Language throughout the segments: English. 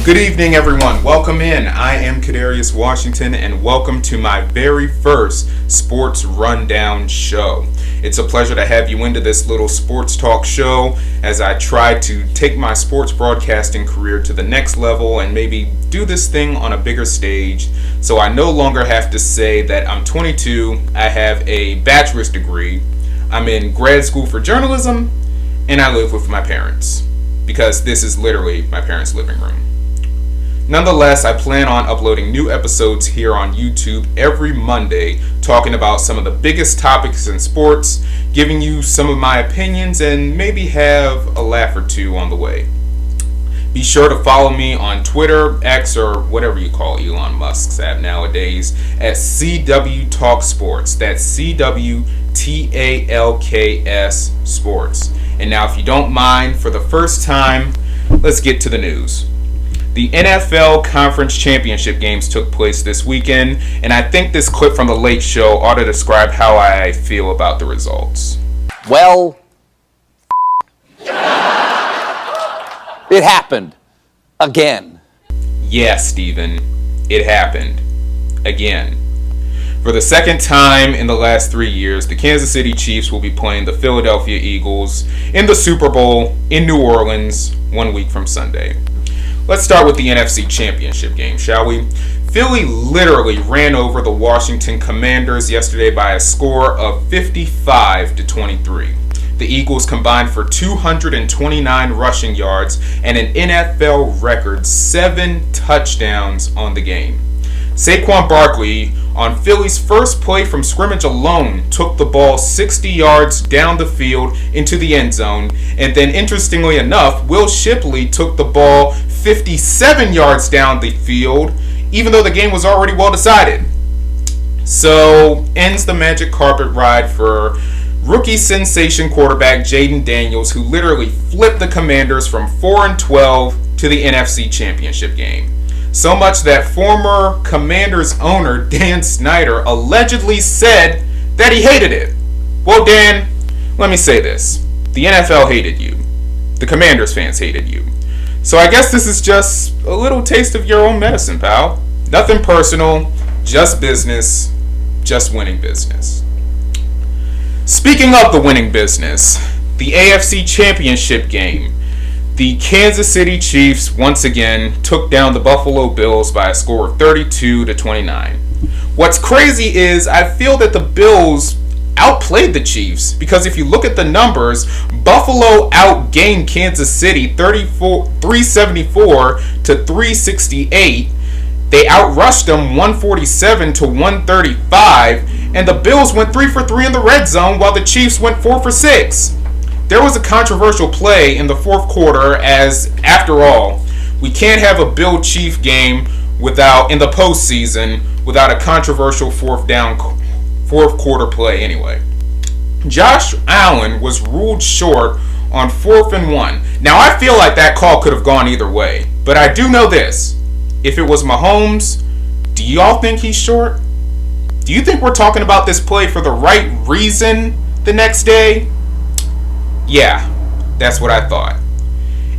Good evening, everyone. Welcome in. I am Kadarius Washington, and welcome to my very first Sports Rundown show. It's a pleasure to have you into this little sports talk show as I try to take my sports broadcasting career to the next level and maybe do this thing on a bigger stage, so I no longer have to say that I'm 22, I have a bachelor's degree, I'm in grad school for journalism, and I live with my parents, because this is literally my parents' living room. Nonetheless, I plan on uploading new episodes here on YouTube every Monday, talking about some of the biggest topics in sports, giving you some of my opinions, and maybe have a laugh or two on the way. Be sure to follow me on Twitter, X, or whatever you call Elon Musk's app nowadays, at CW Talk Sports. That's CWTALKS Sports. And now, if you don't mind, for the first time, let's get to the news. The NFL Conference Championship games took place this weekend, and I think this clip from The Late Show ought to describe how I feel about the results. Well, it happened. Again. Yeah, Steven, it happened. Again. For the second time in the last 3 years, the Kansas City Chiefs will be playing the Philadelphia Eagles in the Super Bowl in New Orleans 1 week from Sunday. Let's start with the NFC Championship game, shall we? Philly literally ran over the Washington Commanders yesterday by a score of 55-23. The Eagles combined for 229 rushing yards and an NFL record 7 touchdowns on the game. Saquon Barkley, on Philly's first play from scrimmage alone, took the ball 60 yards down the field into the end zone, and then interestingly enough, Will Shipley took the ball 57 yards down the field, even though the game was already well decided. So, ends the magic carpet ride for rookie sensation quarterback Jayden Daniels, who literally flipped the Commanders from 4-12 to the NFC Championship game. So much that former Commanders owner Dan Snyder allegedly said that he hated it. Well, Dan, let me say this. The NFL hated you. The Commanders fans hated you. So I guess this is just a little taste of your own medicine, pal. Nothing personal, just business, just winning business. Speaking of the winning business, the AFC Championship game. The Kansas City Chiefs once again took down the Buffalo Bills by a score of 32-29. What's crazy is I feel that the Bills outplayed the Chiefs, because if you look at the numbers, Buffalo outgained Kansas City 374-368. They outrushed them 147-135, and the Bills went 3 for 3 in the red zone while the Chiefs went 4 for 6. There was a controversial play in the fourth quarter, as after all, we can't have a Bill-Chief game in the postseason without a controversial fourth quarter play anyway. Josh Allen was ruled short on 4th and 1. Now, I feel like that call could have gone either way, but I do know this. If it was Mahomes, do y'all think he's short? Do you think we're talking about this play for the right reason the next day? Yeah, that's what I thought.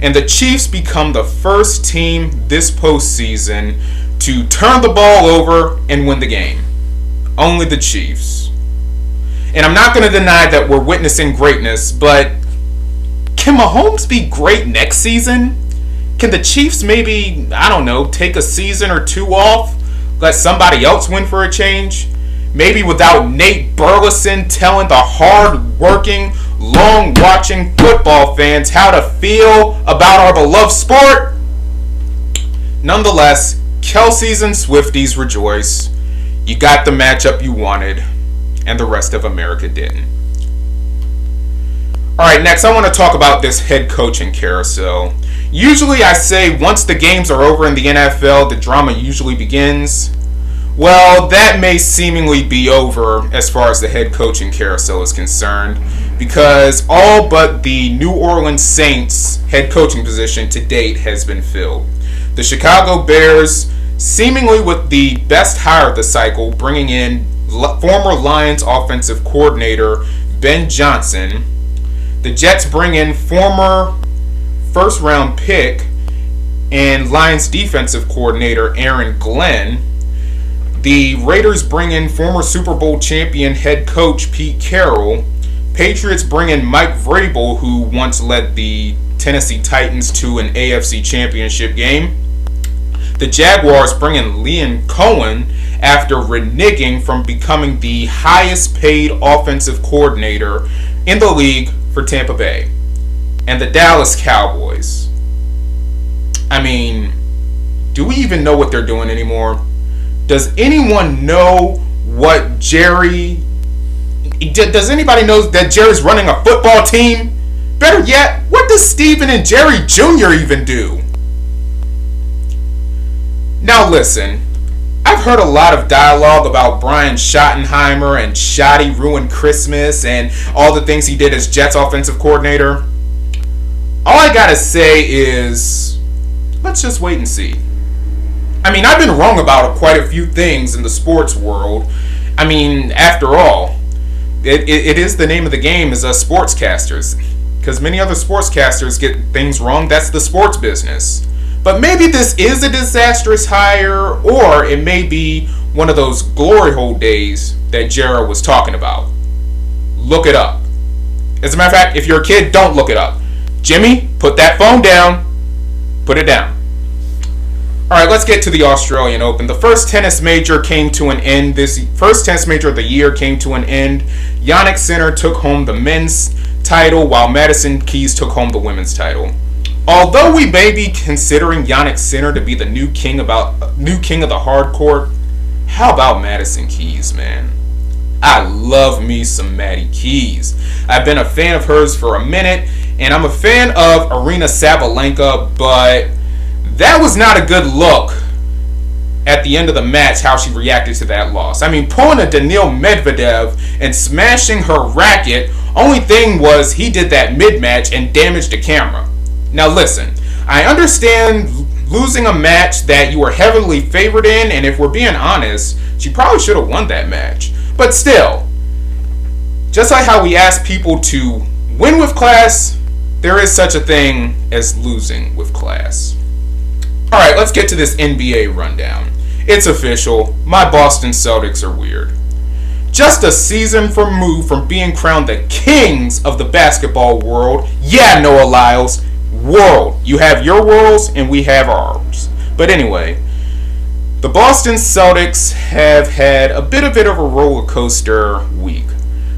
And the Chiefs become the first team this postseason to turn the ball over and win the game. Only the Chiefs. And I'm not going to deny that we're witnessing greatness, but can Mahomes be great next season? Can the Chiefs maybe, take a season or two off? Let somebody else win for a change? Maybe without Nate Burleson telling the hard-working, long-watching football fans how to feel about our beloved sport? Nonetheless, Kelce's and Swifties rejoice. You got the matchup you wanted, and the rest of America didn't. Alright, next I want to talk about this head coaching carousel. Usually I say once the games are over in the NFL, the drama usually begins. Well, that may seemingly be over as far as the head coaching carousel is concerned, because all but the New Orleans Saints head coaching position to date has been filled. The Chicago Bears, seemingly with the best hire of the cycle, bringing in former Lions offensive coordinator Ben Johnson. The Jets bring in former first-round pick and Lions defensive coordinator Aaron Glenn. The Raiders bring in former Super Bowl champion head coach Pete Carroll. Patriots bring in Mike Vrabel, who once led the Tennessee Titans to an AFC championship game. The Jaguars bring in Liam Cohen after reneging from becoming the highest paid offensive coordinator in the league for Tampa Bay. And the Dallas Cowboys. I mean, do we even know what they're doing anymore? Does anyone know what Jerry... Does anybody know that Jerry's running a football team? Better yet, what does Steven and Jerry Jr. even do? Now listen, I've heard a lot of dialogue about Brian Schottenheimer and Schotty ruined Christmas and all the things he did as Jets offensive coordinator. All I gotta say is, let's just wait and see. I mean, I've been wrong about quite a few things in the sports world. I mean, after all, it is the name of the game as sportscasters. Because many other sportscasters get things wrong. That's the sports business. But maybe this is a disastrous hire, or it may be one of those glory hole days that Jared was talking about. Look it up. As a matter of fact, if you're a kid, don't look it up. Jimmy, put that phone down. Put it down. Alright, let's get to the Australian Open. The first tennis major came to an end. This first tennis major of the year came to an end. Jannik Sinner took home the men's title, while Madison Keys took home the women's title. Although we may be considering Jannik Sinner to be the new king of the hard court, how about Madison Keys, man? I love me some Maddie Keys. I've been a fan of hers for a minute, and I'm a fan of Aryna Sabalenka, but that was not a good look at the end of the match, how she reacted to that loss. I mean, pulling a Daniil Medvedev and smashing her racket, only thing was he did that mid-match and damaged the camera. Now listen, I understand losing a match that you were heavily favored in, and if we're being honest, she probably should have won that match. But still, just like how we ask people to win with class, there is such a thing as losing with class. Alright, let's get to this NBA rundown. It's official, my Boston Celtics are weird. Just a season removed from being crowned the kings of the basketball world. Yeah, Noah Lyles. World. You have your worlds and we have ours. But anyway, the Boston Celtics have had a bit of a roller coaster week.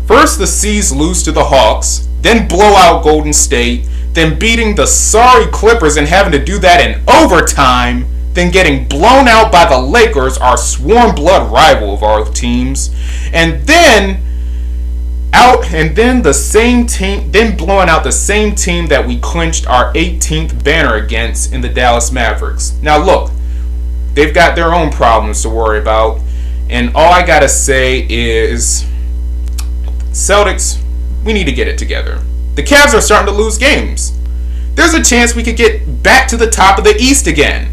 First, the C's lose to the Hawks, then blow out Golden State, then beating the sorry Clippers and having to do that in overtime, then getting blown out by the Lakers, our sworn blood rival of our teams, and then blowing out the same team that we clinched our 18th banner against in the Dallas Mavericks. Now look, they've got their own problems to worry about, and all I gotta say is, Celtics, we need to get it together. The Cavs are starting to lose games. There's a chance we could get back to the top of the East again.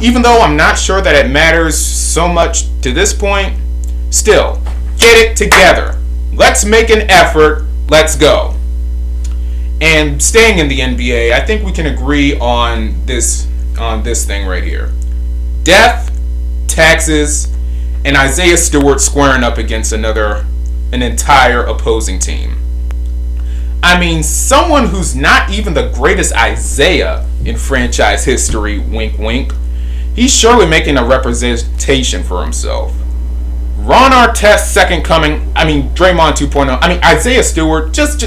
Even though I'm not sure that it matters so much to this point, still, get it together. Let's make an effort. Let's go. And staying in the NBA, I think we can agree on this thing right here. Death, taxes, and Isaiah Stewart squaring up against an entire opposing team. I mean, someone who's not even the greatest Isaiah in franchise history, wink wink, he's surely making a representation for himself. Ron Artest, second coming, Draymond 2.0, Isaiah Stewart, just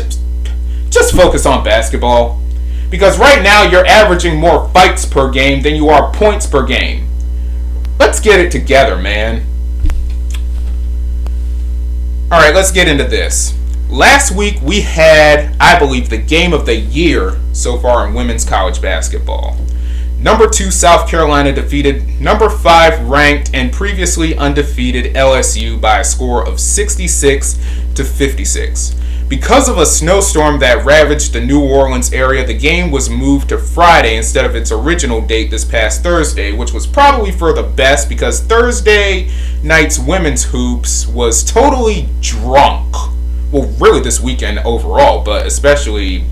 focus on basketball. Because right now you're averaging more fights per game than you are points per game. Let's get it together, man. Alright, let's get into this. Last week we had, I believe, the game of the year so far in women's college basketball. Number 2 South Carolina defeated number 5 ranked and previously undefeated LSU by a score of 66-56. Because of a snowstorm that ravaged the New Orleans area, the game was moved to Friday instead of its original date this past Thursday, which was probably for the best because Thursday night's women's hoops was totally drunk. Well, really this weekend overall, but especially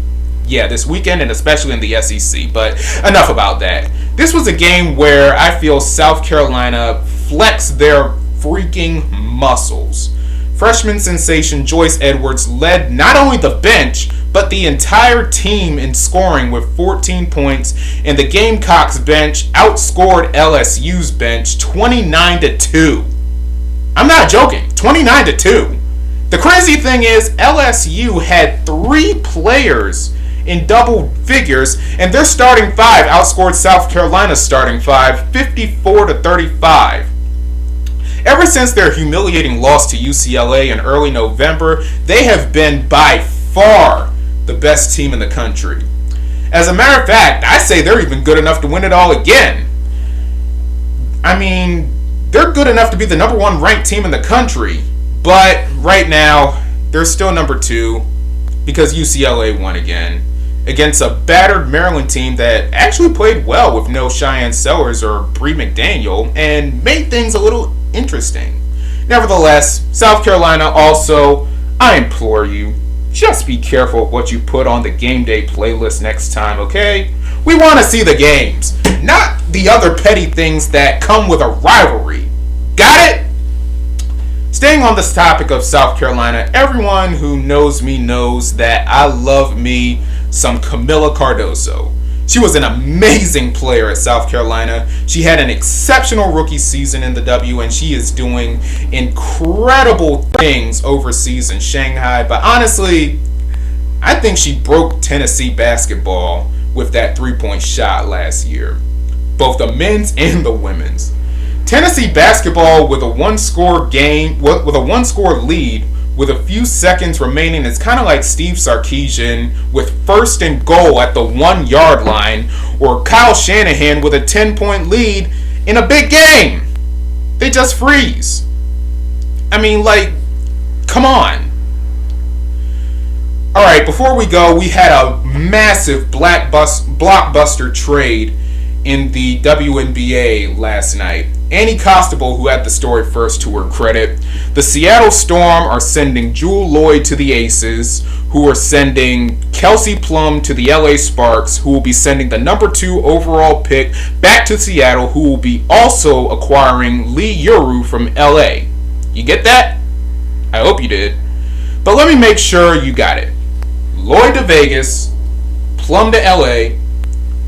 this weekend, and especially in the SEC. But enough about that. This was a game where I feel South Carolina flexed their freaking muscles. Freshman sensation Joyce Edwards led not only the bench, but the entire team in scoring with 14 points, and the Gamecocks bench outscored LSU's bench 29-2. I'm not joking, 29-2. The crazy thing is LSU had 3 players in double figures, and their starting 5 outscored South Carolina's starting 5 54-35. Ever since their humiliating loss to UCLA in early November, they have been by far the best team in the country. As a matter of fact, I say they're even good enough to win it all again. I mean, they're good enough to be the number 1 ranked team in the country, but right now, they're still number 2 because UCLA won again against a battered Maryland team that actually played well with no Cheyenne Sellers or Bree McDaniel and made things a little interesting. Nevertheless, South Carolina also, I implore you, just be careful of what you put on the game day playlist next time, okay? We want to see the games, not the other petty things that come with a rivalry. Got it? Staying on this topic of South Carolina, everyone who knows me knows that I love me some Camila Cardoso. She was an amazing player at South Carolina. She had an exceptional rookie season in the W, and she is doing incredible things overseas in Shanghai. But honestly, I think she broke Tennessee basketball with that 3-point shot last year, both the men's and the women's. Tennessee basketball with a one-score lead with a few seconds remaining is kind of like Steve Sarkisian with first and goal at the 1-yard line, or Kyle Shanahan with a 10-point lead in a big game. They just freeze. I mean, like, come on. Alright, before we go, we had a massive blockbuster trade in the WNBA last night. Annie Costabile, who had the story first to her credit. The Seattle Storm are sending Jewell Loyd to the Aces, who are sending Kelsey Plum to the LA Sparks, who will be sending the number 2 overall pick back to Seattle, who will be also acquiring Lee Yuru from LA. You get that? I hope you did. But let me make sure you got it. Loyd to Vegas, Plum to LA,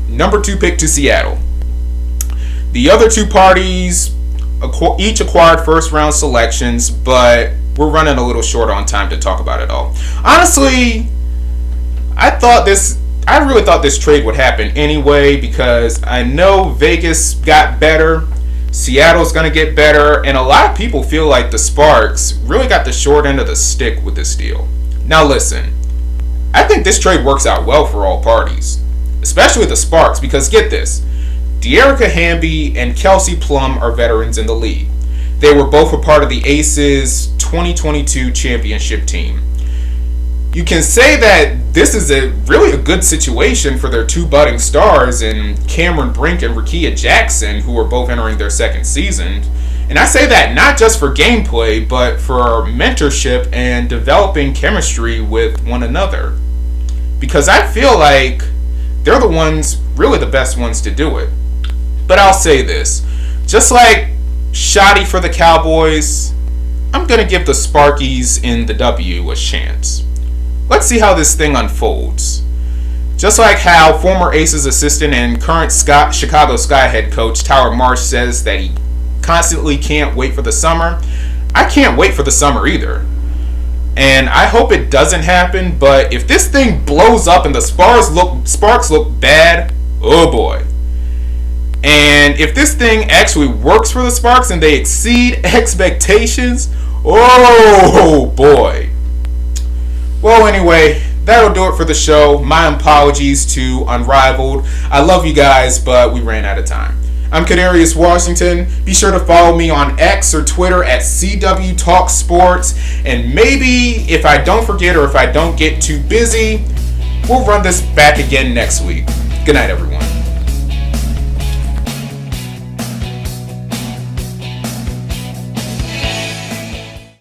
number 2 pick to Seattle. The other 2 parties each acquired first-round selections, but we're running a little short on time to talk about it all. Honestly, I really thought this trade would happen anyway, because I know Vegas got better, Seattle's going to get better, and a lot of people feel like the Sparks really got the short end of the stick with this deal. Now listen, I think this trade works out well for all parties, especially the Sparks, because get this, De'Erica Hamby and Kelsey Plum are veterans in the league. They were both a part of the Aces 2022 championship team. You can say that this is really a good situation for their 2 budding stars in Cameron Brink and Rickea Jackson, who are both entering their 2nd season. And I say that not just for gameplay, but for mentorship and developing chemistry with one another. Because I feel like they're the ones, really the best ones to do it. But I'll say this, just like shoddy for the Cowboys, I'm going to give the Sparkies in the W a chance. Let's see how this thing unfolds. Just like how former Aces assistant and current Chicago Sky head coach Tyler Marsh says that he constantly can't wait for the summer, I can't wait for the summer either. And I hope it doesn't happen, but if this thing blows up and the Sparks look bad, oh boy. And if this thing actually works for the Sparks and they exceed expectations, oh boy. Well, anyway, that'll do it for the show. My apologies to Unrivaled. I love you guys, but we ran out of time. I'm Kadarius Washington. Be sure to follow me on X or Twitter at CW Talk Sports. And maybe if I don't forget or if I don't get too busy, we'll run this back again next week. Good night, everyone.